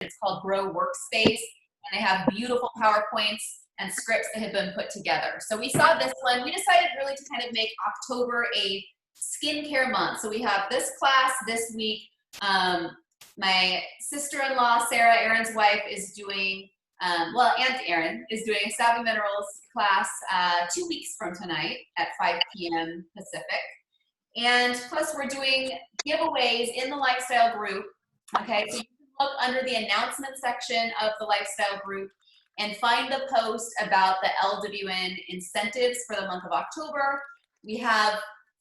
It's called Grow Workspace, and they have beautiful PowerPoints and scripts that have been put together. So we saw this one. We decided really to kind of make October a skincare month. So we have this class this week. My sister-in-law, Sarah, Aaron's wife, is doing, Aunt Aaron is doing a Savvy Minerals class 2 weeks from tonight at 5 p.m. Pacific. And plus we're doing giveaways in the lifestyle group. Okay, so you can look under the announcement section of the lifestyle group and find the post about the LWN incentives for the month of October. We have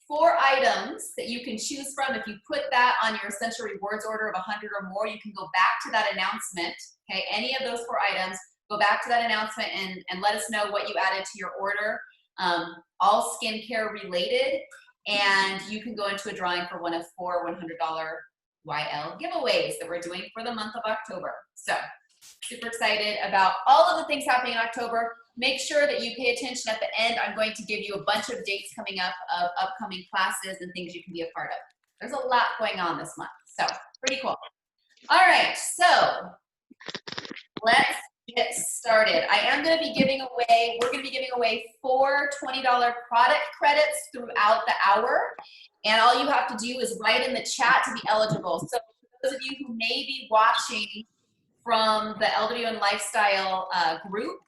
4 items that you can choose from. If you put that on your essential rewards order of 100 or more, you can go back to that announcement. Okay, any of those 4 items, go back to that announcement and let us know what you added to your order. All skincare related, and you can go into a drawing for one of 4 $100 YL giveaways that we're doing for the month of October. So super excited about all of the things happening in October. Make sure that you pay attention at the end. I'm going to give you a bunch of dates coming up of upcoming classes and things you can be a part of. There's a lot going on this month, so pretty cool. All right, so let's get started. I am going to be giving away, we're going to be giving away 4 $20 product credits throughout the hour. And all you have to do is write in the chat to be eligible. So for those of you who may be watching from the LWN Lifestyle group,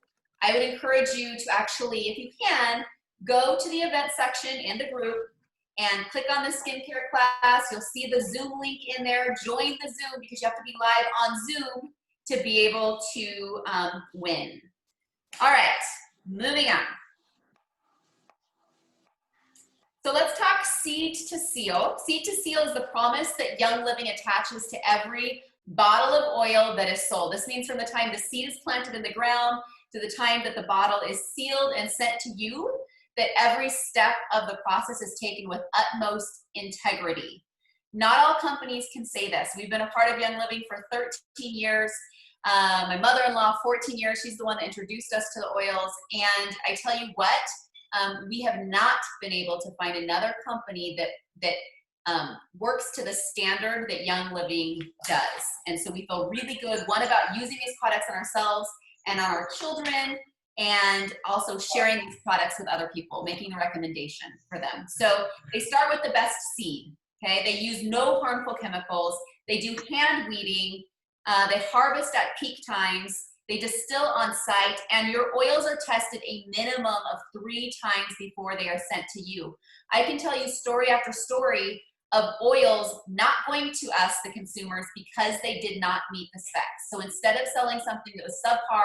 I would encourage you to actually, if you can, go to the event section in the group and click on the skincare class. You'll see the Zoom link in there. Join the Zoom because you have to be live on Zoom to be able to win. All right, moving on. So let's talk seed to seal. Seed to seal is the promise that Young Living attaches to every bottle of oil that is sold. This means from the time the seed is planted in the ground to the time that the bottle is sealed and sent to you, that every step of the process is taken with utmost integrity. Not all companies can say this. We've been a part of Young Living for 13 years. My mother-in-law, 14 years. She's the one that introduced us to the oils. And I tell you what, we have not been able to find another company that works to the standard that Young Living does. And so we feel really good, one, about using these products on ourselves and on our children, and also sharing these products with other people, making a recommendation for them. So they start with the best seed, okay? They use no harmful chemicals. They do hand weeding. They harvest at peak times. They distill on site, and your oils are tested a minimum of 3 times before they are sent to you. I can tell you story after story of oils not going to us, the consumers, because they did not meet the specs. So instead of selling something that was subpar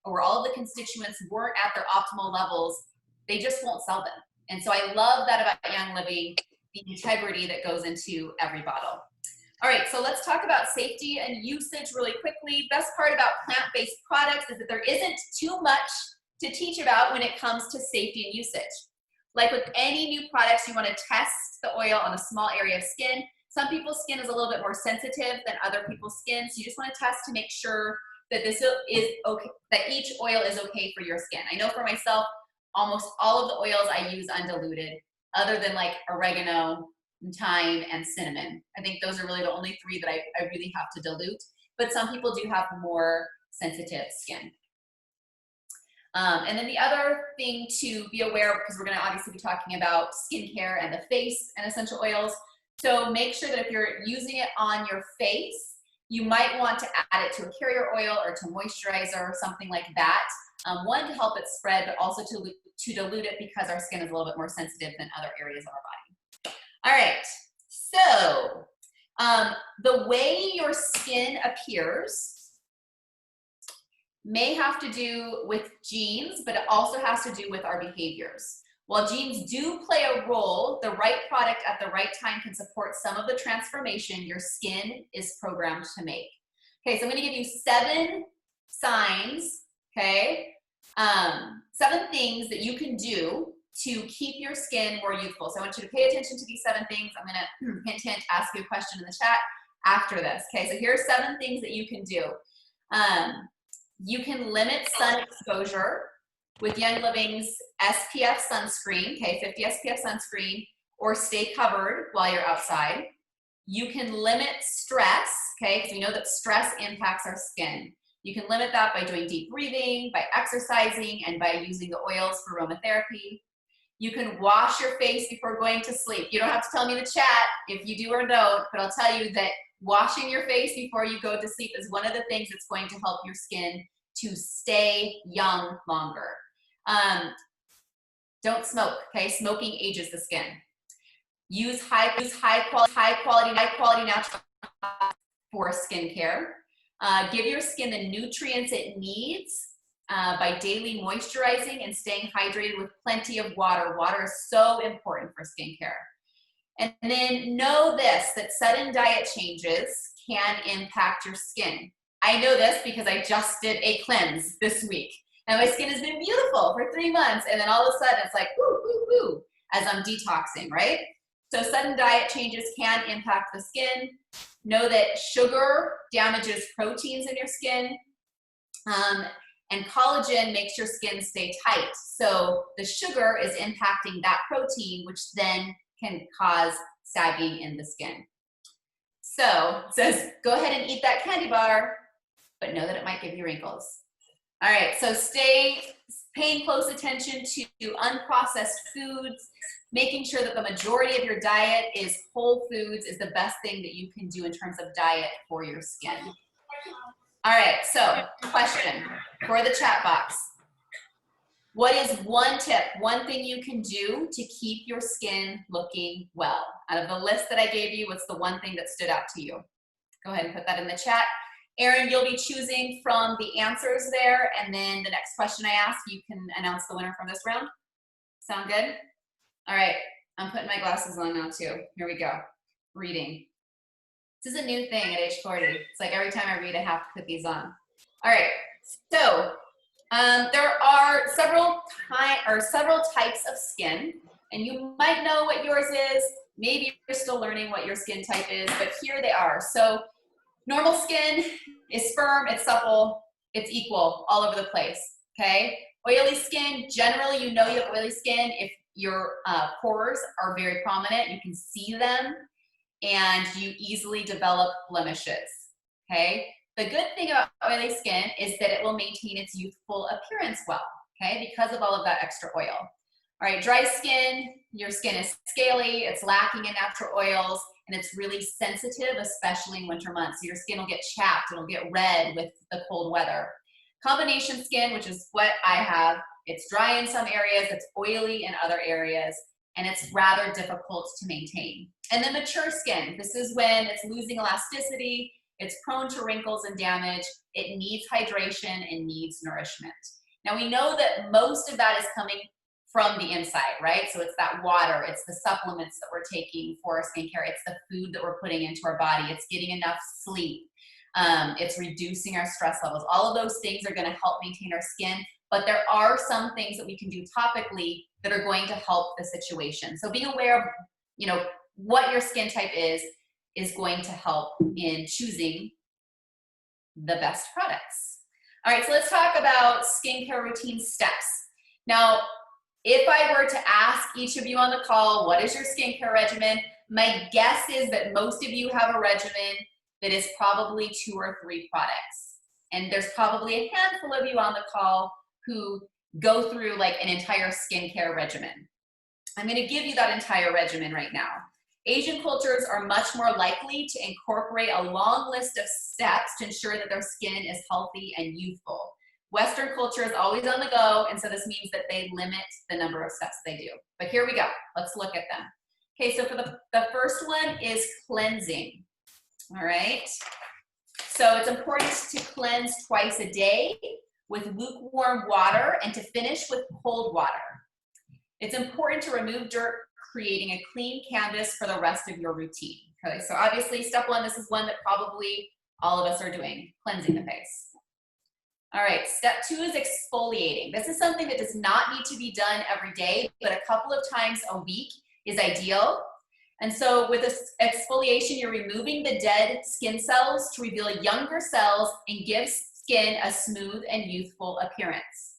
or where all of the constituents weren't at their optimal levels, they just won't sell them. And so I love that about Young Living, the integrity that goes into every bottle. All right, so let's talk about safety and usage really quickly. Best part about plant-based products is that there isn't too much to teach about when it comes to safety and usage. Like with any new products, you want to test the oil on a small area of skin. Some people's skin is a little bit more sensitive than other people's skin, so you just want to test to make sure that this is okay, that each oil is okay for your skin. I know for myself, almost all of the oils I use undiluted, other than like oregano, thyme, and cinnamon. I think those are really the only 3 that I really have to dilute, but some people do have more sensitive skin. And then the other thing to be aware of, because we're going to obviously be talking about skincare and the face and essential oils, so make sure that if you're using it on your face, you might want to add it to a carrier oil or to moisturizer or something like that. One, to help it spread, but also to dilute it because our skin is a little bit more sensitive than other areas of our body. All right, so the way your skin appears may have to do with genes, but it also has to do with our behaviors. While genes do play a role, the right product at the right time can support some of the transformation your skin is programmed to make. Okay, so I'm gonna give you 7 signs, okay? 7 things that you can do to keep your skin more youthful. So I want you to pay attention to these 7 things. I'm gonna hint, ask you a question in the chat after this. Okay, so here are 7 things that you can do. You can limit sun exposure with Young Living's SPF sunscreen, okay, 50 SPF sunscreen, or stay covered while you're outside. You can limit stress, okay, because we know that stress impacts our skin. You can limit that by doing deep breathing, by exercising, and by using the oils for aromatherapy. You can wash your face before going to sleep. You don't have to tell me in the chat if you do or don't, but I'll tell you that washing your face before you go to sleep is one of the things that's going to help your skin to stay young longer. Don't smoke, okay? Smoking ages the skin. Use high quality natural for skincare. Give your skin the nutrients it needs by daily moisturizing and staying hydrated with plenty of water. Water is so important for skincare. And then know this, that sudden diet changes can impact your skin. I know this because I just did a cleanse this week. And my skin has been beautiful for 3 months. And then all of a sudden it's like, woo, woo, woo, as I'm detoxing, right? So sudden diet changes can impact the skin. Know that sugar damages proteins in your skin. And collagen makes your skin stay tight. So the sugar is impacting that protein, which then can cause sagging in the skin. So it says, go ahead and eat that candy bar, but know that it might give you wrinkles. All right, so paying close attention to unprocessed foods, making sure that the majority of your diet is whole foods is the best thing that you can do in terms of diet for your skin. All right, so question for the chat box. What is one tip, one thing you can do to keep your skin looking well? Out of the list that I gave you, what's the one thing that stood out to you? Go ahead and put that in the chat. Erin, you'll be choosing from the answers there, and then the next question I ask, you can announce the winner from this round. Sound good? All right, I'm putting my glasses on now too. Here we go. Reading. This is a new thing at age 40. It's like every time I read, I have to put these on. All right, so there are several types of skin, and you might know what yours is. Maybe you're still learning what your skin type is, but here they are. So normal skin is firm, it's supple, it's equal all over the place, okay? Oily skin, generally you know you have oily skin if your pores are very prominent, you can see them, and you easily develop blemishes, okay? The good thing about oily skin is that it will maintain its youthful appearance well, okay, because of all of that extra oil. All right, dry skin, your skin is scaly, it's lacking in natural oils, and it's really sensitive, especially in winter months. So your skin will get chapped, it'll get red with the cold weather. Combination skin, which is what I have, it's dry in some areas, it's oily in other areas, and it's rather difficult to maintain. And then mature skin, this is when it's losing elasticity, it's prone to wrinkles and damage, it needs hydration and needs nourishment. Now we know that most of that is coming from the inside, right? So it's that water, it's the supplements that we're taking for our skincare, it's the food that we're putting into our body, it's getting enough sleep, it's reducing our stress levels. All of those things are gonna help maintain our skin, but there are some things that we can do topically that are going to help the situation. So being aware of, you know, what your skin type is going to help in choosing the best products. All right, so let's talk about skincare routine steps. Now, if I were to ask each of you on the call, what is your skincare regimen? My guess is that most of you have a regimen that is probably 2 or 3 products. And there's probably a handful of you on the call who go through like an entire skincare regimen. I'm gonna give you that entire regimen right now. Asian cultures are much more likely to incorporate a long list of steps to ensure that their skin is healthy and youthful. Western culture is always on the go, and so this means that they limit the number of steps they do. But here we go, let's look at them. Okay, so for the first one is cleansing, all right? So it's important to cleanse twice a day with lukewarm water and to finish with cold water. It's important to remove dirt, creating a clean canvas for the rest of your routine. Okay, so obviously step 1, this is one that probably all of us are doing, cleansing the face. All right, step 2 is exfoliating. This is something that does not need to be done every day, but a couple of times a week is ideal. And so with this exfoliation, you're removing the dead skin cells to reveal younger cells and give skin a smooth and youthful appearance.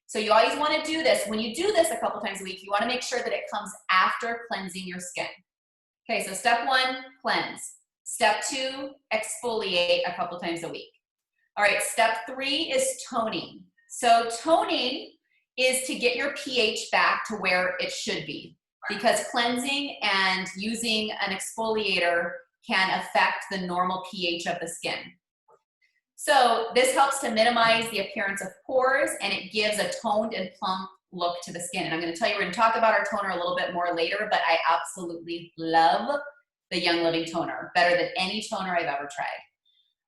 So you always want to do this. When you do this a couple times a week, you want to make sure that it comes after cleansing your skin. Okay, so step 1, cleanse. Step 2, exfoliate a couple times a week. All right, step 3 is toning. So toning is to get your pH back to where it should be, because cleansing and using an exfoliator can affect the normal pH of the skin. So this helps to minimize the appearance of pores, and it gives a toned and plump look to the skin. And I'm going to tell you, we're going to talk about our toner a little bit more later, but I absolutely love the Young Living toner, better than any toner I've ever tried.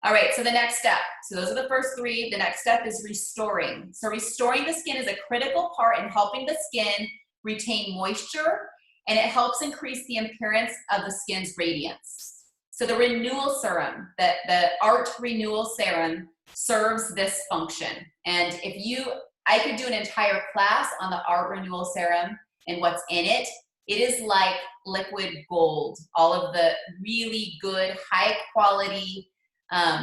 All right, so the next step. So those are the first 3. The next step is restoring. So restoring the skin is a critical part in helping the skin retain moisture, and it helps increase the appearance of the skin's radiance. So the renewal serum, the Art Renewal Serum, serves this function. And I could do an entire class on the Art Renewal Serum and what's in it. It is like liquid gold. All of the really good, high quality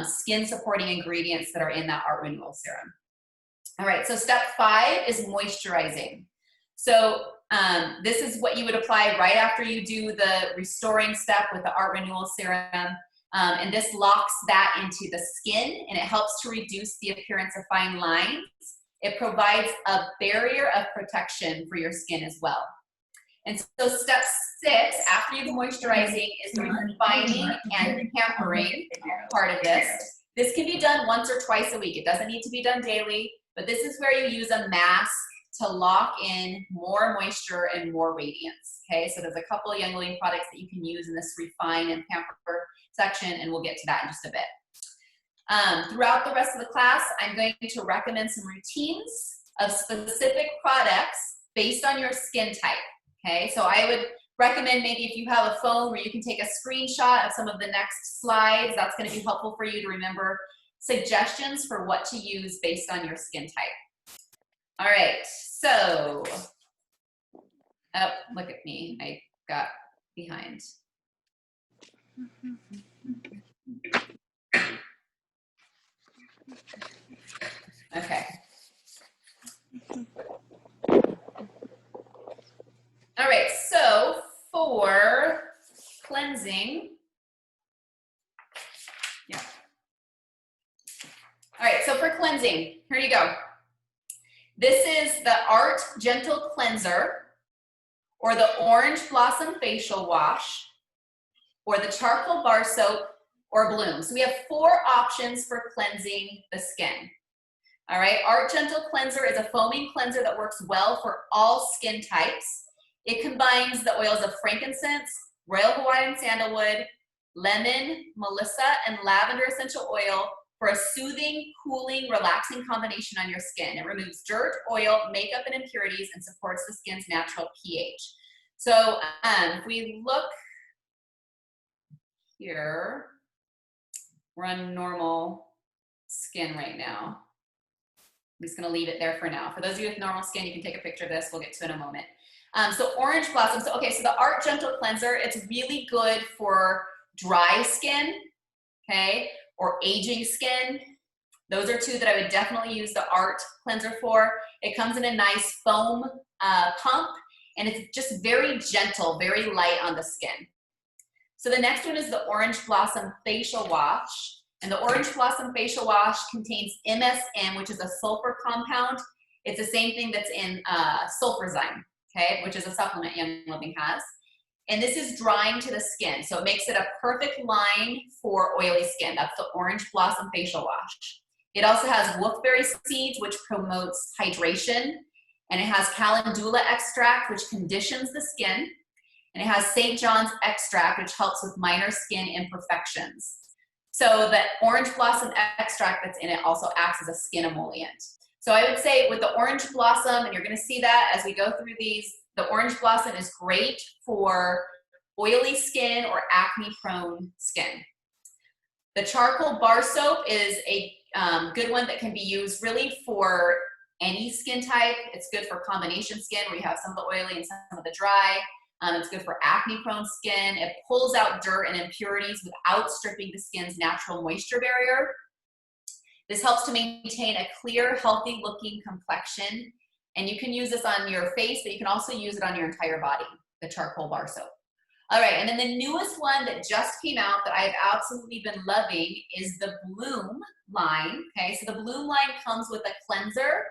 skin supporting ingredients that are in that Art Renewal Serum. All right, so step 5 is moisturizing. So this is what you would apply right after you do the restoring step with the Art Renewal Serum. And this locks that into the skin, and it helps to reduce the appearance of fine lines. It provides a barrier of protection for your skin as well. And so step 6, after you've moisturizing, is the refining and pampering part of this. This can be done once or twice a week. It doesn't need to be done daily, but this is where you use a mask to lock in more moisture and more radiance. Okay, so there's a couple of Young Living products that you can use in this refine and pamper section, and we'll get to that in just a bit. Throughout the rest of the class, I'm going to recommend some routines of specific products based on your skin type. Okay, so I would recommend maybe if you have a phone where you can take a screenshot of some of the next slides, that's going to be helpful for you to remember suggestions for what to use based on your skin type. All right, so, oh, look at me, I got behind. Okay. All right, so for cleansing, yeah. All right, so for cleansing, here you go. This is the Art Gentle Cleanser, or the Orange Blossom Facial Wash, or the Charcoal Bar Soap, or Bloom. So we have 4 options for cleansing the skin. All right, Art Gentle Cleanser is a foaming cleanser that works well for all skin types. It combines the oils of frankincense, Royal Hawaiian sandalwood, lemon, melissa, and lavender essential oil for a soothing, cooling, relaxing combination on your skin. It removes dirt, oil, makeup, and impurities, and supports the skin's natural pH. So if we look here, we're on normal skin right now. I'm just gonna leave it there for now. For those of you with normal skin, you can take a picture of this. We'll get to it in a moment. So Orange Blossom. So, okay, so the Art Gentle Cleanser, it's really good for dry skin, okay, or aging skin. Those are 2 that I would definitely use the Art Cleanser for. It comes in a nice foam pump, and it's just very gentle, very light on the skin. So the next one is the Orange Blossom Facial Wash. And the Orange Blossom Facial Wash contains MSM, which is a sulfur compound. It's the same thing that's in sulfurzyme, okay, which is a supplement Young Living has. And this is drying to the skin, so it makes it a perfect line for oily skin. That's the Orange Blossom Facial Wash. It also has wolfberry seeds, which promotes hydration. And it has calendula extract, which conditions the skin. And it has St. John's extract, which helps with minor skin imperfections. So the orange blossom extract that's in it also acts as a skin emollient. So I would say with the orange blossom, and you're gonna see that as we go through these, the orange blossom is great for oily skin or acne-prone skin. The charcoal bar soap is a good one that can be used really for any skin type. It's good for combination skin where you have some of the oily and some of the dry. It's good for acne-prone skin. It pulls out dirt and impurities without stripping the skin's natural moisture barrier. This helps to maintain a clear, healthy-looking complexion. And you can use this on your face, but you can also use it on your entire body, the charcoal bar soap. All right, and then the newest one that just came out that I've absolutely been loving is the Bloom line. Okay, so the Bloom line comes with a cleanser.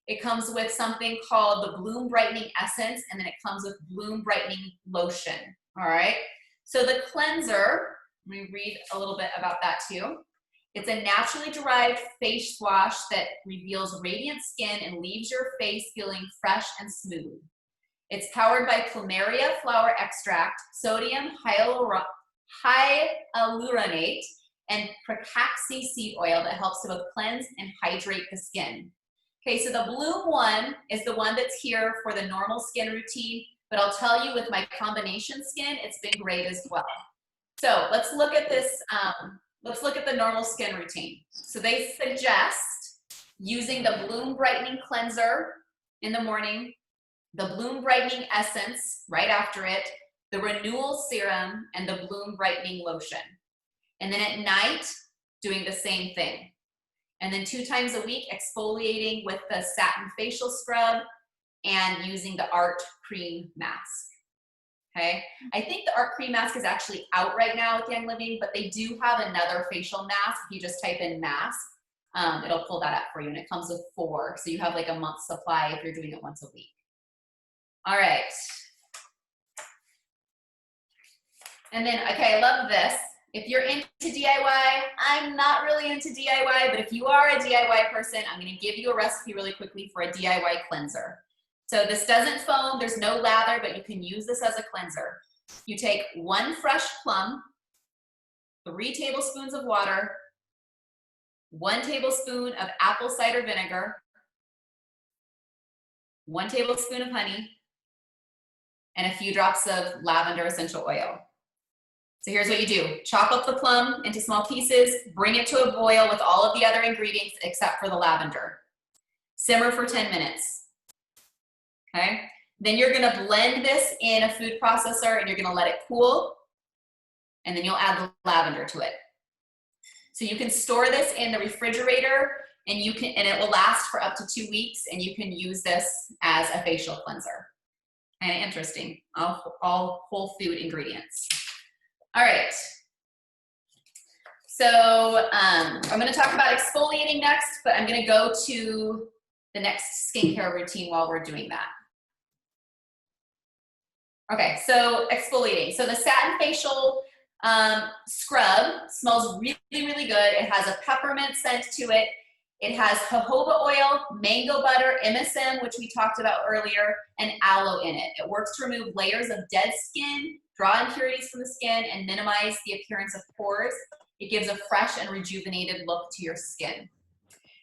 It comes with something called the Bloom Brightening Essence, and then it comes with Bloom Brightening Lotion. All right, so the cleanser, let me read a little bit about that too. It's a naturally derived face wash that reveals radiant skin and leaves your face feeling fresh and smooth. It's powered by plumeria flower extract, sodium hyaluronate, and pracaxi seed oil that helps to both cleanse and hydrate the skin. Okay, so the Bloom one is the one that's here for the normal skin routine, but I'll tell you with my combination skin, it's been great as well. So let's look at this, let's look at the normal skin routine. So they suggest using the Bloom Brightening Cleanser in the morning, the Bloom Brightening Essence right after it, the Renewal Serum, and the Bloom Brightening Lotion. And then at night, doing the same thing. And then 2 times a week, exfoliating with the Satin Facial Scrub and using the Art Cream Mask. Okay, I think the Art Cream Mask is actually out right now with Young Living, but they do have another facial mask. If you just type in mask, it'll pull that up for you, and it comes with 4. So you have like a month's supply if you're doing it once a week. All right. And then, okay, I love this. If you're into DIY, I'm not really into DIY, but if you are a DIY person, I'm gonna give you a recipe really quickly for a DIY cleanser. So this doesn't foam, there's no lather, but you can use this as a cleanser. You take 1 fresh plum, 3 tablespoons of water, 1 tablespoon of apple cider vinegar, 1 tablespoon of honey, and a few drops of lavender essential oil. So here's what you do. Chop up the plum into small pieces, bring it to a boil with all of the other ingredients except for the lavender. Simmer for 10 minutes. Okay? Then you're gonna blend this in a food processor and you're gonna let it cool, and then you'll add the lavender to it. So you can store this in the refrigerator and it will last for up to 2 weeks, and you can use this as a facial cleanser. Kind of interesting, all whole food ingredients. All right, so I'm gonna talk about exfoliating next, but I'm gonna go to the next skincare routine while we're doing that. Okay, so exfoliating. So the Satin Facial Scrub smells really, really good. It has a peppermint scent to it. It has jojoba oil, mango butter, MSM, which we talked about earlier, and aloe in it. It works to remove layers of dead skin, draw impurities from the skin, and minimize the appearance of pores. It gives a fresh and rejuvenated look to your skin.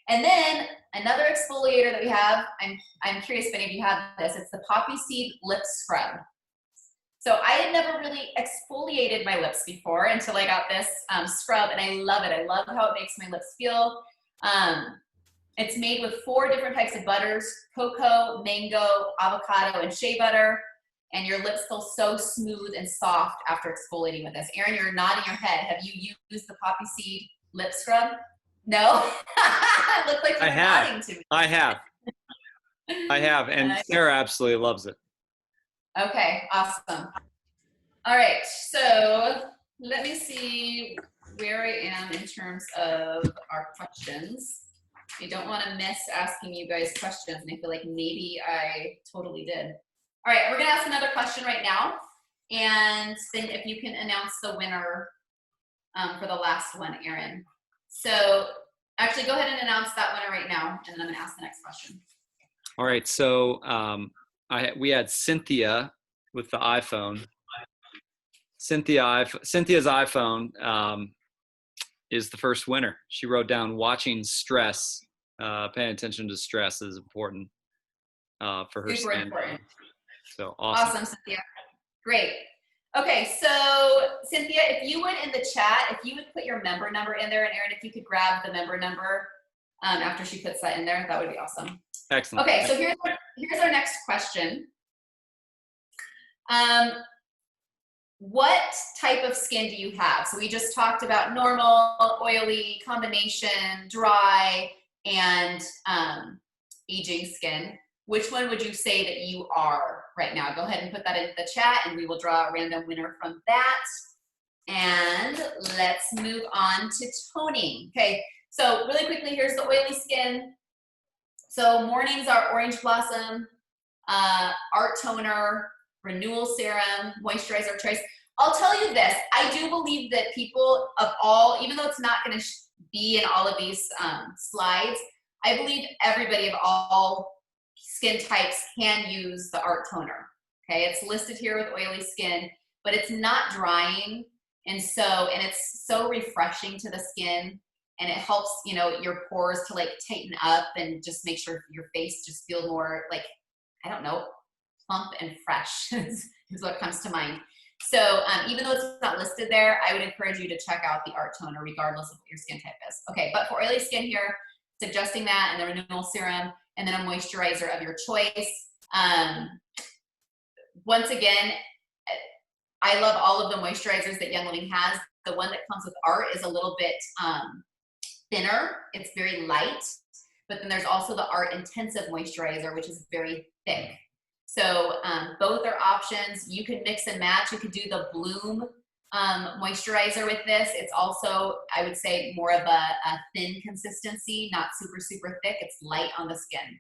And then another exfoliator that we have, I'm curious if any of you have this, it's the Poppy Seed Lip Scrub. So I had never really exfoliated my lips before until I got this scrub, and I love it. I love how it makes my lips feel. It's made with 4 different types of butters: cocoa, mango, avocado, and shea butter. And your lips feel so smooth and soft after exfoliating with this. Erin, you're nodding your head. Have you used the Poppy Seed Lip Scrub? No? It looked like you were nodding to me. I have. I have, and Sarah absolutely loves it. Okay, awesome. All right, so let me see where I am in terms of our questions. I don't want to miss asking you guys questions, and I feel like maybe I totally did. All right, we're gonna ask another question right now, and then if you can announce the winner for the last one, Erin. So actually go ahead and announce that winner right now, and then I'm gonna ask the next question. All right, so we had Cynthia with the iPhone. Cynthia's iPhone is the first winner. She wrote down watching stress, paying attention to stress is important for her Super skin. important. So awesome. Awesome, Cynthia. Great. Okay, so Cynthia, if you would in the chat, if you would put your member number in there, and Erin, if you could grab the member number after she puts that in there, that would be awesome. Excellent. Okay, so here's our next question. What type of skin do you have? So we just talked about normal, oily, combination, dry, and aging skin. Which one would you say that you are right now? Go ahead and put that in the chat and we will draw a random winner from that. And let's move on to toning. Okay, so really quickly, here's the oily skin. So mornings are Orange Blossom, Art Toner, Renewal Serum, Moisturizer Choice. I'll tell you this, I do believe that people of all, even though it's not gonna be in all of these slides, I believe everybody of all skin types can use the Art Toner. Okay, it's listed here with oily skin, but it's not drying. And it's so refreshing to the skin, and it helps, you know, your pores to like tighten up and just make sure your face just feel more like, I don't know, plump and fresh is what comes to mind. So even though it's not listed there, I would encourage you to check out the Art Toner regardless of what your skin type is. Okay, but for oily skin here, suggesting that, and the Renewal Serum, and then a moisturizer of your choice. Once again, I love all of the moisturizers that Young Living has. The one that comes with Art is a little bit thinner. It's very light. But then there's also the Art Intensive Moisturizer, which is very thick. So both are options. You can mix and match. You could do the Bloom moisturizer with this. It's also, I would say, more of a thin consistency, not super, super thick. It's light on the skin.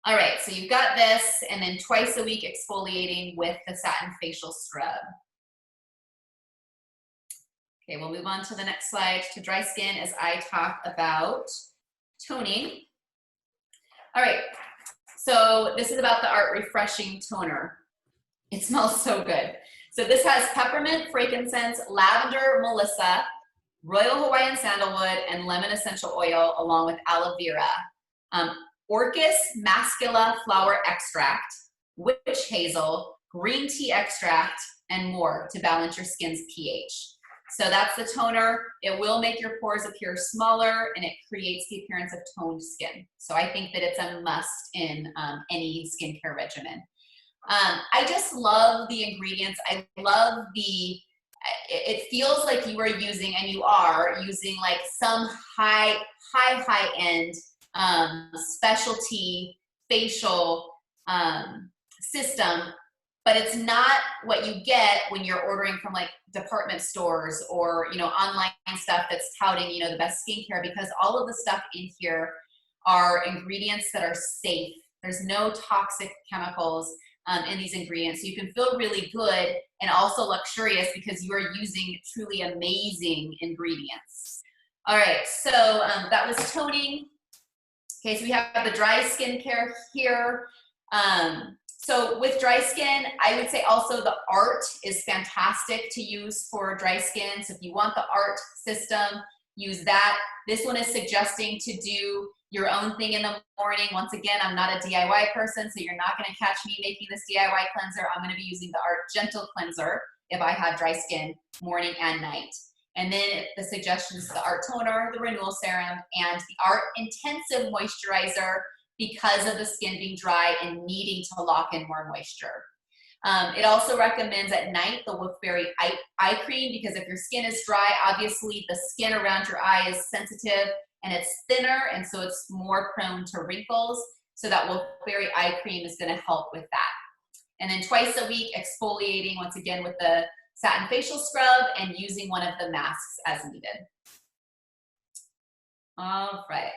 All right, so you've got this, and then twice a week exfoliating with the Satin Facial Scrub. Okay, we'll move on to the next slide to dry skin as I talk about toning. All right, so this is about the Art Refreshing Toner. It smells so good. So this has peppermint, frankincense, lavender, melissa, royal Hawaiian sandalwood, and lemon essential oil, along with aloe vera. Orchis mascula flower extract, witch hazel, green tea extract, and more to balance your skin's pH. So that's the toner. It will make your pores appear smaller, and it creates the appearance of toned skin. So I think that it's a must in any skincare regimen. I just love the ingredients. I love it feels like you are using, and you are using, like some high end specialty facial system, but it's not what you get when you're ordering from like department stores or, you know, online stuff that's touting, you know, the best skincare, because all of the stuff in here are ingredients that are safe. There's no toxic chemicals in these ingredients. So you can feel really good and also luxurious because you are using truly amazing ingredients. All right, so that was toning. Okay, so we have the dry skincare here. So with dry skin, I would say also the Art is fantastic to use for dry skin. So if you want the Art system, use that. This one is suggesting to do your own thing in the morning. Once again, I'm not a DIY person, so you're not gonna catch me making this DIY cleanser. I'm gonna be using the Art Gentle Cleanser if I have dry skin, morning and night. And then the suggestions, the Art Toner, the Renewal Serum, and the Art Intensive Moisturizer because of the skin being dry and needing to lock in more moisture. It also recommends at night the Wolfberry eye cream, because if your skin is dry, obviously the skin around your eye is sensitive and it's thinner, and so it's more prone to wrinkles. So that Wolfberry eye cream is gonna help with that. And then twice a week, exfoliating once again with the Satin Facial Scrub and using one of the masks as needed. All right.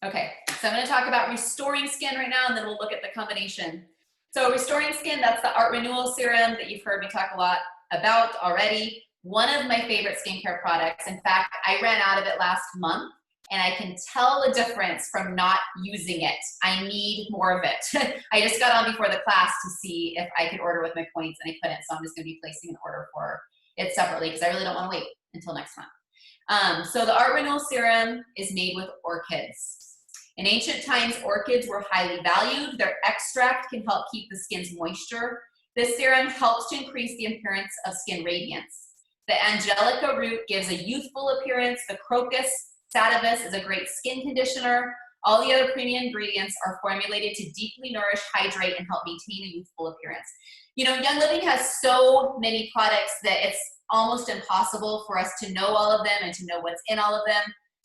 Okay, so I'm gonna talk about restoring skin right now, and then we'll look at the combination. So restoring skin, that's the Art Renewal Serum that you've heard me talk a lot about already. One of my favorite skincare products. In fact, I ran out of it last month, and I can tell a difference from not using it. I need more of it. I just got on before the class to see if I could order with my points, and I couldn't, so I'm just gonna be placing an order for it separately because I really don't wanna wait until next month. So the Art Renewal Serum is made with orchids. In ancient times, orchids were highly valued. Their extract can help keep the skin's moisture. This serum helps to increase the appearance of skin radiance. The angelica root gives a youthful appearance. The crocus sativus is a great skin conditioner. All the other premium ingredients are formulated to deeply nourish, hydrate, and help maintain a youthful appearance. You know, Young Living has so many products that it's almost impossible for us to know all of them and to know what's in all of them.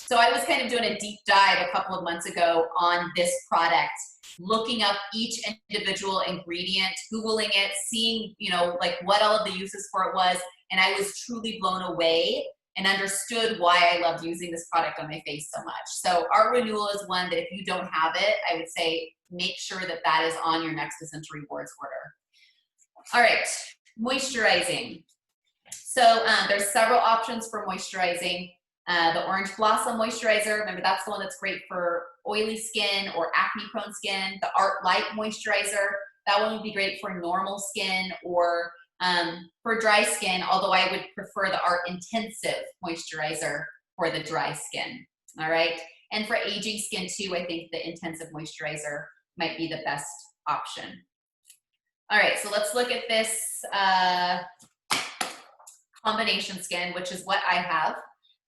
So I was kind of doing a deep dive a couple of months ago on this product, looking up each individual ingredient, Googling it, seeing, you know, like what all of the uses for it was. And I was truly blown away and understood why I loved using this product on my face so much. So Art Renewal is one that if you don't have it, I would say make sure that that is on your next Essential Rewards order. All right, moisturizing. So there's several options for moisturizing. The Orange Blossom Moisturizer, remember that's the one that's great for oily skin or acne prone skin. The Art Light Moisturizer, that one would be great for normal skin or for dry skin, although I would prefer the Art Intensive Moisturizer for the dry skin, all right? And for aging skin too, I think the Intensive Moisturizer might be the best option. All right, so let's look at this combination skin, which is what I have.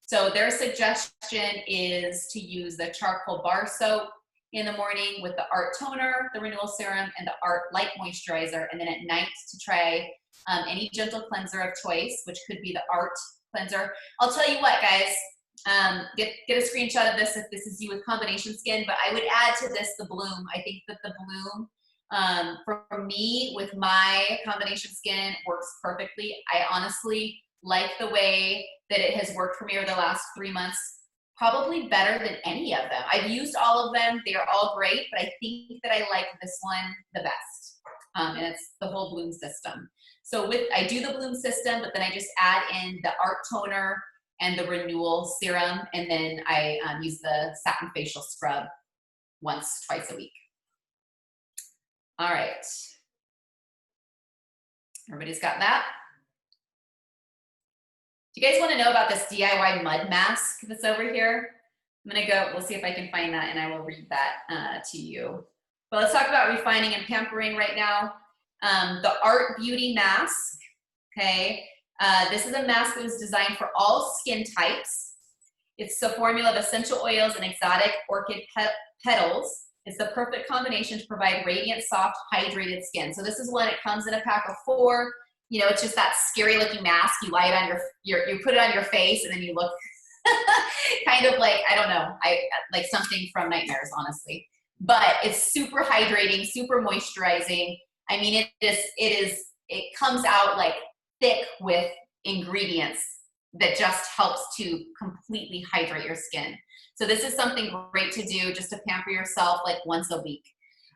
So their suggestion is to use the charcoal bar soap in the morning with the Art Toner, the Renewal Serum, and the Art Light Moisturizer, and then at night to try any gentle cleanser of choice, which could be the Art Cleanser. I'll tell you what, guys, get a screenshot of this if this is you with combination skin, but I would add to this the Bloom. I think that the Bloom, for me, with my combination skin, works perfectly. I honestly like the way that it has worked for me over the last 3 months, probably better than any of them. I've used all of them. They are all great, but I think that I like this one the best. And it's the whole Bloom system. So I do the Bloom system, but then I just add in the Art Toner and the Renewal Serum, and then I use the Satin Facial Scrub twice a week. All right. Everybody's got that? Do you guys want to know about this DIY mud mask that's over here? I'm going to go, we'll see if I can find that, and I will read that to you. But let's talk about refining and pampering right now. The Art Beauty Mask, okay? This is a mask that was designed for all skin types. It's a formula of essential oils and exotic orchid petals. It's the perfect combination to provide radiant, soft, hydrated skin. So this is one, it comes in a pack of 4. You know, it's just that scary looking mask. You lie it on you put it on your face, and then you look kind of like, I don't know, like something from Nightmares, honestly. But it's super hydrating, super moisturizing. I mean, it comes out like thick with ingredients that just helps to completely hydrate your skin. So this is something great to do just to pamper yourself like once a week.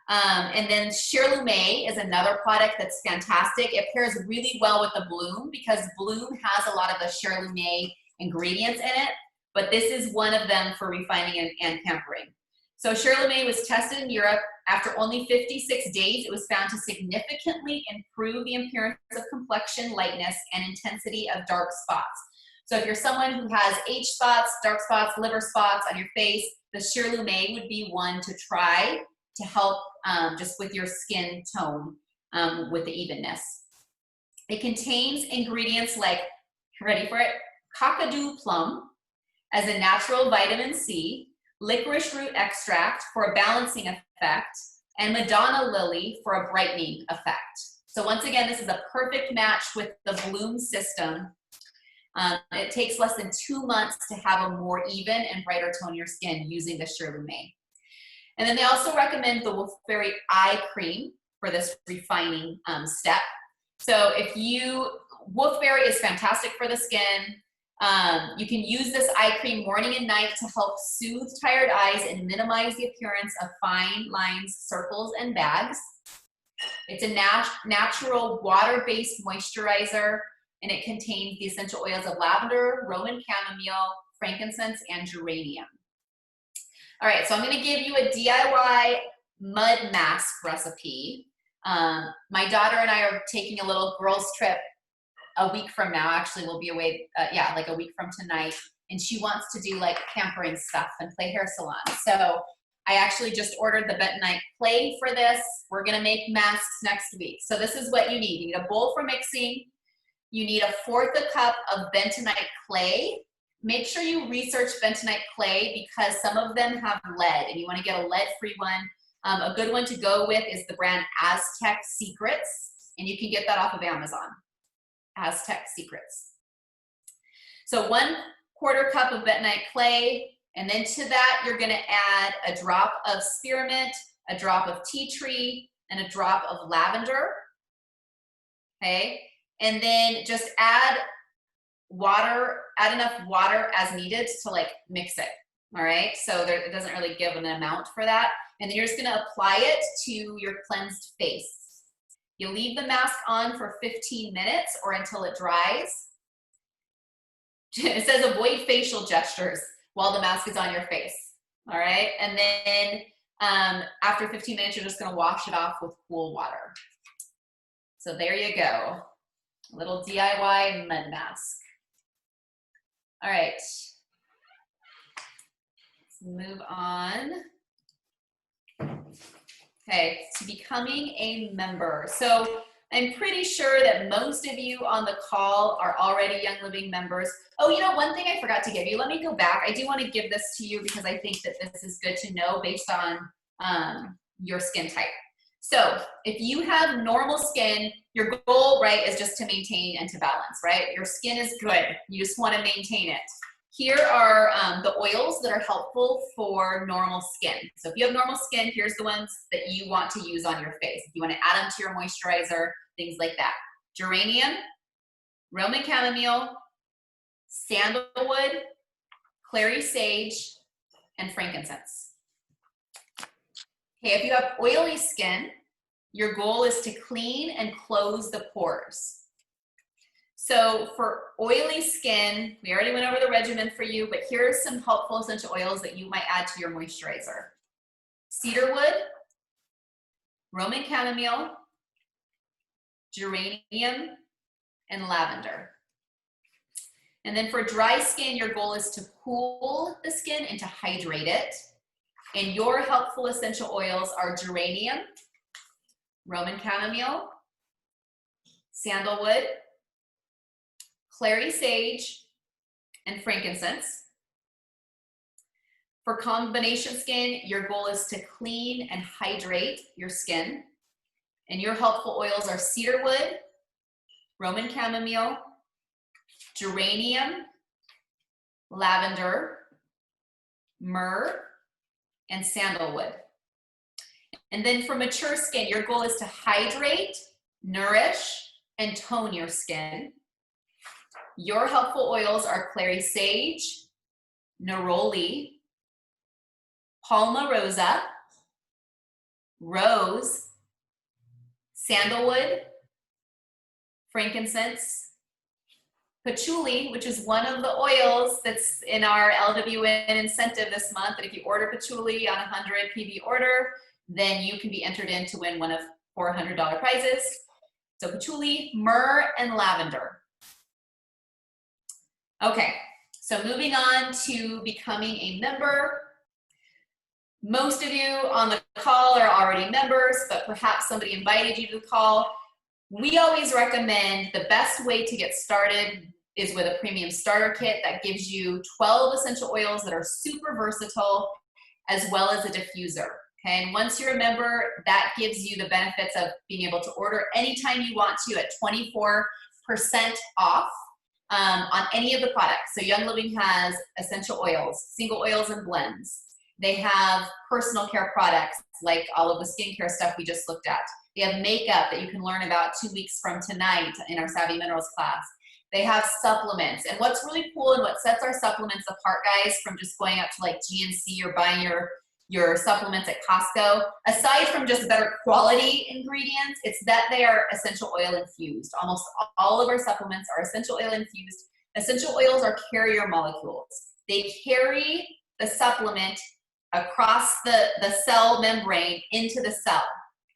And then Shirley is another product that's fantastic. It pairs really well with the Bloom because Bloom has a lot of the Shirley ingredients in it, but this is one of them for refining and pampering. So Shirley was tested in Europe. After only 56 days, it was found to significantly improve the appearance of complexion, lightness, and intensity of dark spots. So if you're someone who has age spots, dark spots, liver spots on your face, the Shirley would be one to try to help just with your skin tone, with the evenness. It contains ingredients like, ready for it, cockadoo plum as a natural vitamin C, licorice root extract for a balancing effect, and Madonna lily for a brightening effect. So once again, this is a perfect match with the Bloom system. It takes less than 2 months to have a more even and brighter tone in your skin using the Shirley. And then they also recommend the Wolfberry Eye Cream for this refining step. So Wolfberry is fantastic for the skin. You can use this eye cream morning and night to help soothe tired eyes and minimize the appearance of fine lines, circles, and bags. It's a natural water-based moisturizer, and it contains the essential oils of lavender, Roman chamomile, frankincense, and geranium. All right, so I'm gonna give you a DIY mud mask recipe. My daughter and I are taking a little girls trip a week from now. Actually, we'll be away, like a week from tonight. And she wants to do like pampering stuff and play hair salon. So I actually just ordered the bentonite clay for this. We're gonna make masks next week. So this is what you need. You need a bowl for mixing. You need 1/4 cup of bentonite clay. Make sure you research bentonite clay because some of them have lead and you wanna get a lead-free one. A good one to go with is the brand Aztec Secrets, and you can get that off of Amazon. Aztec Secrets. So 1/4 cup of bentonite clay, And then to that, you're gonna add a drop of spearmint, a drop of tea tree, and a drop of lavender, okay? And then just add water, add enough water as needed to like mix it, all right? So it doesn't really give an amount for that. And then you're just gonna apply it to your cleansed face. You leave the mask on for 15 minutes or until it dries. It says avoid facial gestures while the mask is on your face, all right? And then after 15 minutes, you're just gonna wash it off with cool water. So there you go, a little DIY mud mask. All right, let's move on. Okay, to becoming a member. So I'm pretty sure that most of you on the call are already Young Living members. Oh, you know, one thing I forgot to give you, let me go back. I do want to give this to you because I think that this is good to know based on your skin type. So if you have normal skin, your goal, right, is just to maintain and to balance, right? Your skin is good. You just want to maintain it. Here are the oils that are helpful for normal skin. So if you have normal skin, here's the ones that you want to use on your face. If you want to add them to your moisturizer, things like that. Geranium, Roman chamomile, sandalwood, clary sage, and frankincense. Okay, if you have oily skin, your goal is to clean and close the pores. So for oily skin, we already went over the regimen for you, but here are some helpful essential oils that you might add to your moisturizer. Cedarwood, Roman chamomile, geranium, and lavender. And then for dry skin, your goal is to cool the skin and to hydrate it. And your helpful essential oils are geranium, Roman chamomile, sandalwood, clary sage, and frankincense. For combination skin, your goal is to clean and hydrate your skin. And your helpful oils are cedarwood, Roman chamomile, geranium, lavender, myrrh, and sandalwood. And then for mature skin, your goal is to hydrate, nourish, and tone your skin. Your helpful oils are clary sage, neroli, palmarosa, rose, sandalwood, frankincense, patchouli, which is one of the oils that's in our LWN incentive this month. And if you order patchouli on a 100 PV order, then you can be entered in to win one of $400 prizes. So patchouli, myrrh, and lavender. Okay, so moving on to becoming a member. Most of you on the call are already members, but perhaps somebody invited you to the call. We always recommend the best way to get started is with a premium starter kit that gives you 12 essential oils that are super versatile, as well as a diffuser. Okay, and once you're a member, that gives you the benefits of being able to order anytime you want to at 24% off on any of the products. So Young Living has essential oils, single oils and blends. They have personal care products like all of the skincare stuff we just looked at. They have makeup that you can learn about 2 weeks from tonight in our Savvy Minerals class. They have supplements. And what's really cool and what sets our supplements apart, guys, from just going up to like GNC or buying your supplements at Costco, aside from just better quality ingredients, it's that they are essential oil infused. Almost all of our supplements are essential oil infused. Essential oils are carrier molecules. They carry the supplement across the cell membrane into the cell,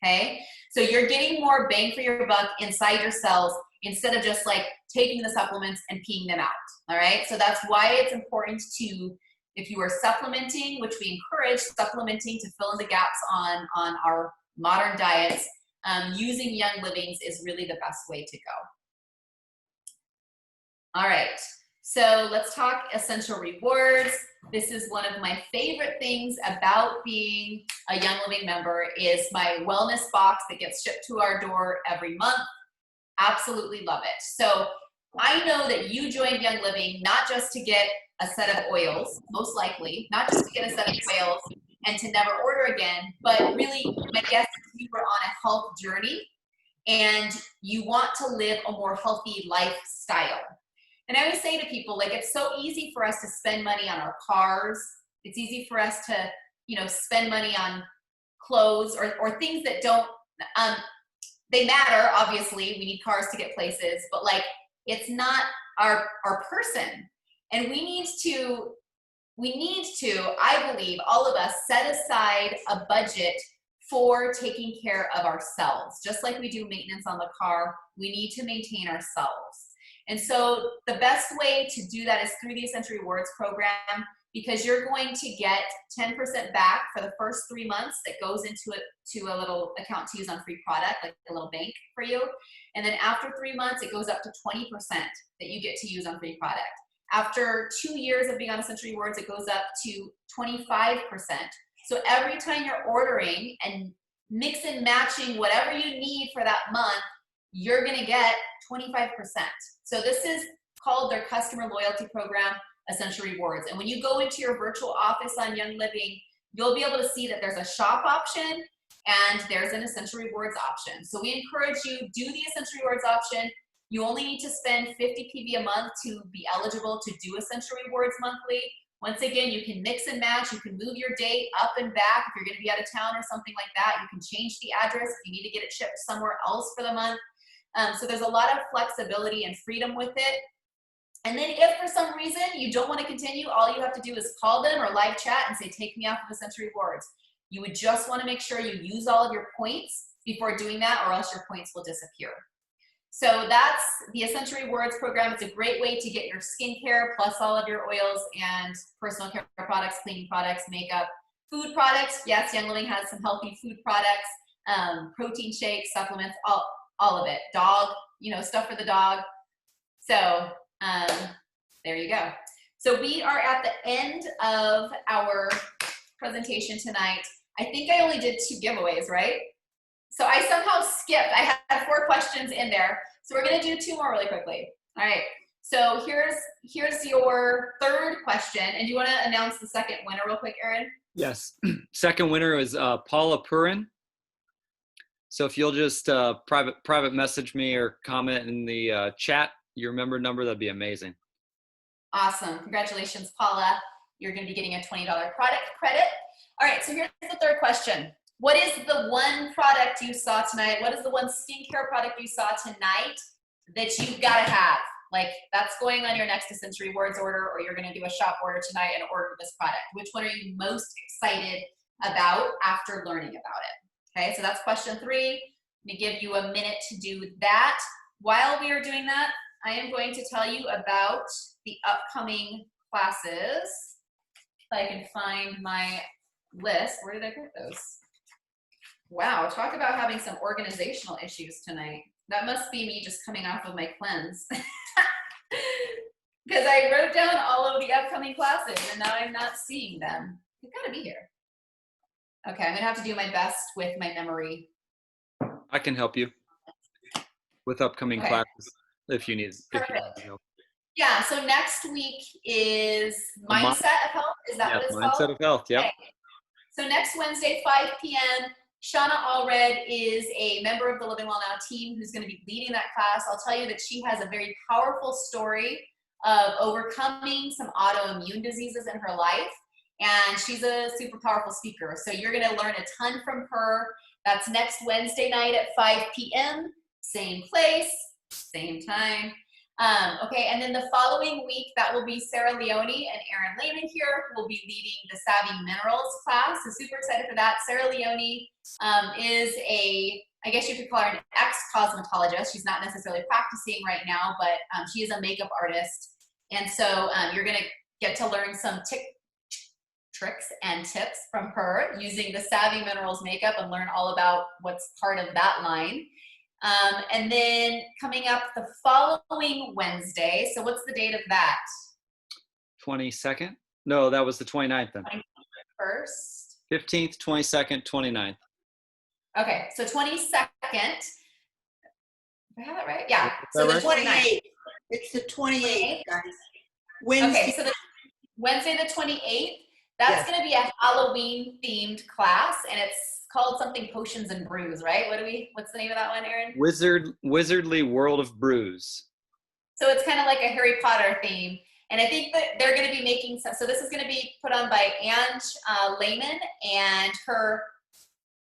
okay? So you're getting more bang for your buck inside your cells instead of just like taking the supplements and peeing them out, all right? So that's why it's important to, if you are supplementing, which we encourage supplementing to fill in the gaps on our modern diets, using Young Living's is really the best way to go. All right, so let's talk essential rewards. This is one of my favorite things about being a Young Living member is my wellness box that gets shipped to our door every month. Absolutely love it. So I know that you joined Young Living not just to get a set of oils, most likely, not just to get a set of oils and to never order again, but really, my guess is you were on a health journey and you want to live a more healthy lifestyle. And I always say to people, like, it's so easy for us to spend money on our cars. It's easy for us to, spend money on clothes or things that don't, they matter, obviously. We need cars to get places, but like, it's not our person. And we need to, I believe, all of us set aside a budget for taking care of ourselves. Just like we do maintenance on the car, we need to maintain ourselves. And so the best way to do that is through the Essential Rewards program, because you're going to get 10% back for the first 3 months that goes into a little account to use on free product, like a little bank for you. And then after 3 months, it goes up to 20% that you get to use on free product. After 2 years of being on Essential Rewards, it goes up to 25%. So every time you're ordering and mix and matching whatever you need for that month, you're gonna get 25%. So this is called their customer loyalty program, Essential Rewards. And when you go into your virtual office on Young Living, you'll be able to see that there's a shop option and there's an Essential Rewards option. So we encourage you, do the Essential Rewards option. You only need to spend 50 PV a month to be eligible to do Essential Rewards monthly. Once again, you can mix and match. You can move your date up and back if you're going to be out of town or something like that. You can change the address if you need to get it shipped somewhere else for the month. So there's a lot of flexibility and freedom with it. And then if for some reason you don't want to continue, all you have to do is call them or live chat and say, take me off of Essential Rewards. You would just want to make sure you use all of your points before doing that, or else your points will disappear. So that's the Essential Rewards program. It's a great way to get your skincare plus all of your oils and personal care products, cleaning products, makeup, food products. Yes, Young Living has some healthy food products, protein shakes, supplements, all of it. Dog, stuff for the dog. So there you go. So we are at the end of our presentation tonight. I think I only did 2 giveaways, right? So I somehow skipped. I had 4 questions in there. So we're going to do 2 more really quickly. All right. So here's your 3rd question. And do you want to announce the 2nd winner real quick, Aaron? Yes. Second winner is Paula Purin. So if you'll just private message me or comment in the chat your member number, that'd be amazing. Awesome. Congratulations, Paula. You're going to be getting a $20 product credit. All right. So here's the 3rd question. What is the one product you saw tonight? What is the one skincare product you saw tonight that you've got to have? Like, that's going on your next Essential Rewards order, or you're going to do a shop order tonight and order this product. Which one are you most excited about after learning about it? Okay, so that's question 3. Let me give you a minute to do that. While we are doing that, I am going to tell you about the upcoming classes. If I can find my list. Where did I put those? Wow, talk about having some organizational issues tonight. That must be me just coming off of my cleanse. Because I wrote down all of the upcoming classes and now I'm not seeing them. They've got to be here. Okay, I'm going to have to do my best with my memory. I can help you with upcoming classes if you need help. Yeah, so next week is Mindset of Health. Is that what it's called? Mindset of Health, yeah. Okay. So next Wednesday, 5 p.m., Shauna Allred is a member of the Living Well Now team who's going to be leading that class. I'll tell you that she has a very powerful story of overcoming some autoimmune diseases in her life. And she's a super powerful speaker. So you're going to learn a ton from her. That's next Wednesday night at 5 p.m. Same place, same time. Okay, and then the following week, that will be Sarah Leone and Aaron Lahman here, who will be leading the Savvy Minerals class. So super excited for that. Sarah Leone is I guess you could call her an ex-cosmetologist. She's not necessarily practicing right now, but she is a makeup artist. And so you're going to get to learn some tricks and tips from her using the Savvy Minerals makeup and learn all about what's part of that line. And then coming up the following Wednesday. So what's the date of that? 22nd? No, that was the 29th then. 21st? 15th, 22nd, 29th. Okay, so 22nd. Did I have that right? Yeah. So the 28th. It's the 28th, guys. Wednesday. Okay, so Wednesday the 28th. That's going to be a Halloween themed class, and it's called something Potions and Brews, right? What's the name of that one, Aaron? Wizardly World of Brews. So it's kind of like a Harry Potter theme. And I think that they're going to be making some, so this is going to be put on by Lahman and her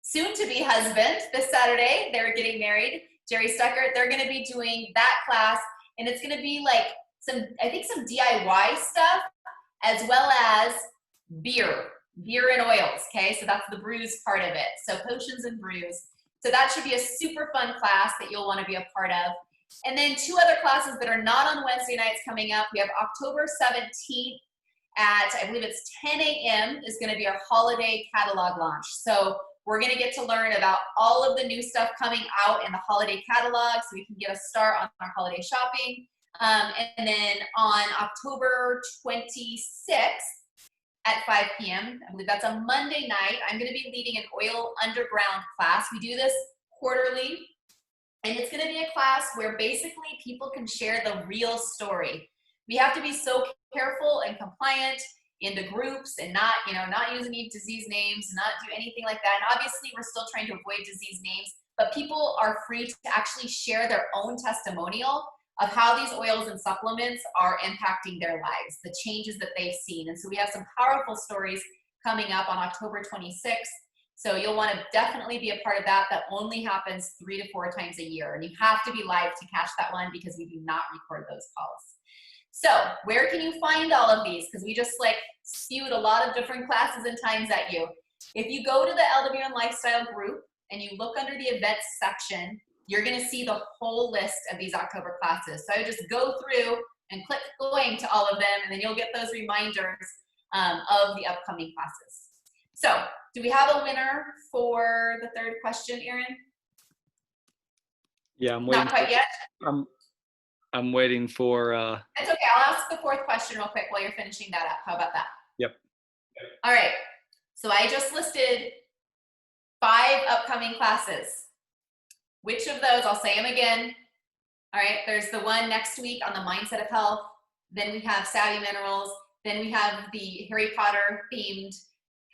soon-to-be husband this Saturday. They're getting married, Jerry Stuckert. They're going to be doing that class, and it's going to be like some DIY stuff, as well as beer and oils, okay? So that's the brews part of it. So potions and brews. So that should be a super fun class that you'll want to be a part of. And then 2 other classes that are not on Wednesday nights coming up. We have October 17th at, I believe it's 10 a.m. is going to be our holiday catalog launch. So we're going to get to learn about all of the new stuff coming out in the holiday catalog so we can get a start on our holiday shopping. And then on October 26th at 5 p.m., I believe that's a Monday night, I'm going to be leading an oil underground class. We do this quarterly. And it's going to be a class where basically people can share the real story. We have to be so careful and compliant in the groups and not use any disease names, not do anything like that. And obviously we're still trying to avoid disease names, but people are free to actually share their own testimonial of how these oils and supplements are impacting their lives, the changes that they've seen. And so we have some powerful stories coming up on October 26th. So you'll want to definitely be a part of that. That only happens 3 to 4 times a year. And you have to be live to catch that one because we do not record those calls. So where can you find all of these? Because we just spewed a lot of different classes and times at you. If you go to the Elderberry and Lifestyle group and you look under the events section, you're going to see the whole list of these October classes. So I would just go through and click going to all of them, and then you'll get those reminders of the upcoming classes. So do we have a winner for the 3rd question, Aaron? Yeah, I'm waiting. Not quite yet? I'm waiting for... It's okay. I'll ask the 4th question real quick while you're finishing that up. How about that? Yep. All right. So I just listed 5 upcoming classes. Which of those? I'll say them again. All right. There's the one next week on the mindset of health. Then we have Savvy Minerals. Then we have the Harry Potter themed,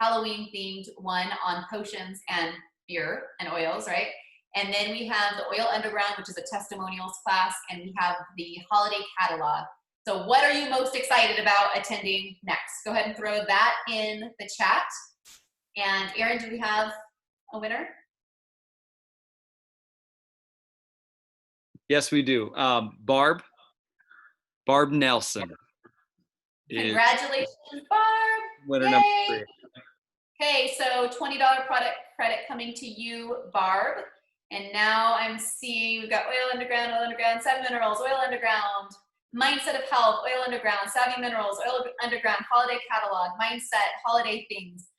Halloween themed one on potions and beer and oils, right? And then we have the Oil Underground, which is a testimonials class, and we have the holiday catalog. So what are you most excited about attending next? Go ahead and throw that in the chat. And Aaron, do we have a winner? Yes, we do. Barb Nelson. Congratulations, Barb. Winner Yay. number 3. Okay, so $20 product credit coming to you, Barb. And now I'm seeing we've got Oil Underground, Savvy Minerals, Oil Underground, Mindset of Health, Oil Underground, Savvy Minerals, Oil Underground, Holiday Catalog, Mindset, Holiday Things,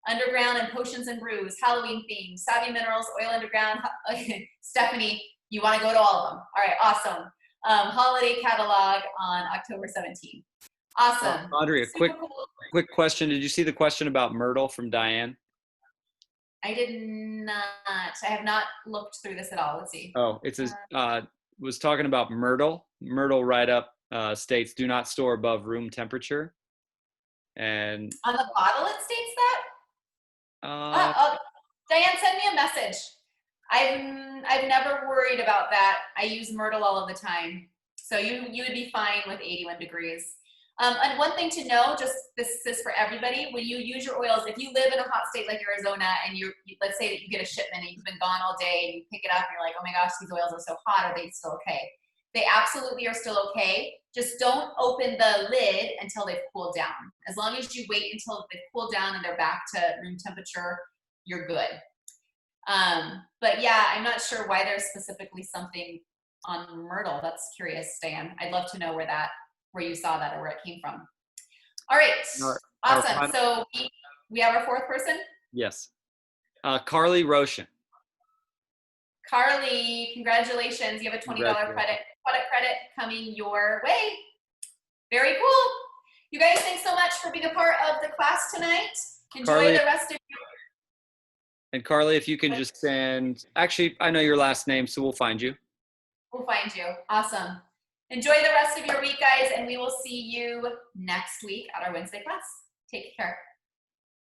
Underground and Potions and Brews, Halloween Themes, Savvy Minerals, Oil Underground. Stephanie, you want to go to all of them. All right, awesome. Holiday Catalog on October 17th. Awesome. Andrea, quick question. Did you see the question about Myrtle from Diane? I did not. I have not looked through this at all. Let's see. Oh, it says, was talking about Myrtle. Myrtle write-up states, do not store above room temperature. And on the bottle it states that? Diane, send me a message. I've never worried about that. I use Myrtle all of the time. So you would be fine with 81 degrees. And one thing to know, just this is for everybody, when you use your oils, if you live in a hot state like Arizona and let's say that you get a shipment and you've been gone all day and you pick it up and you're like, oh my gosh, these oils are so hot, are they still okay? They absolutely are still okay. Just don't open the lid until they've cooled down. As long as you wait until they've cooled down and they're back to room temperature, you're good. But yeah, I'm not sure why there's specifically something on Myrtle. That's curious, Stan. I'd love to know where you saw that or where it came from. All right, awesome. So we have our 4th person? Yes. Carly Roshan. Carly, congratulations. You have a $20 product credit coming your way. Very cool. You guys, thanks so much for being a part of the class tonight. Enjoy Carly, the rest of your... And Carly, if you can just send, actually, I know your last name, so we'll find you. We'll find you. Awesome. Enjoy the rest of your week, guys, and we will see you next week at our Wednesday class. Take care.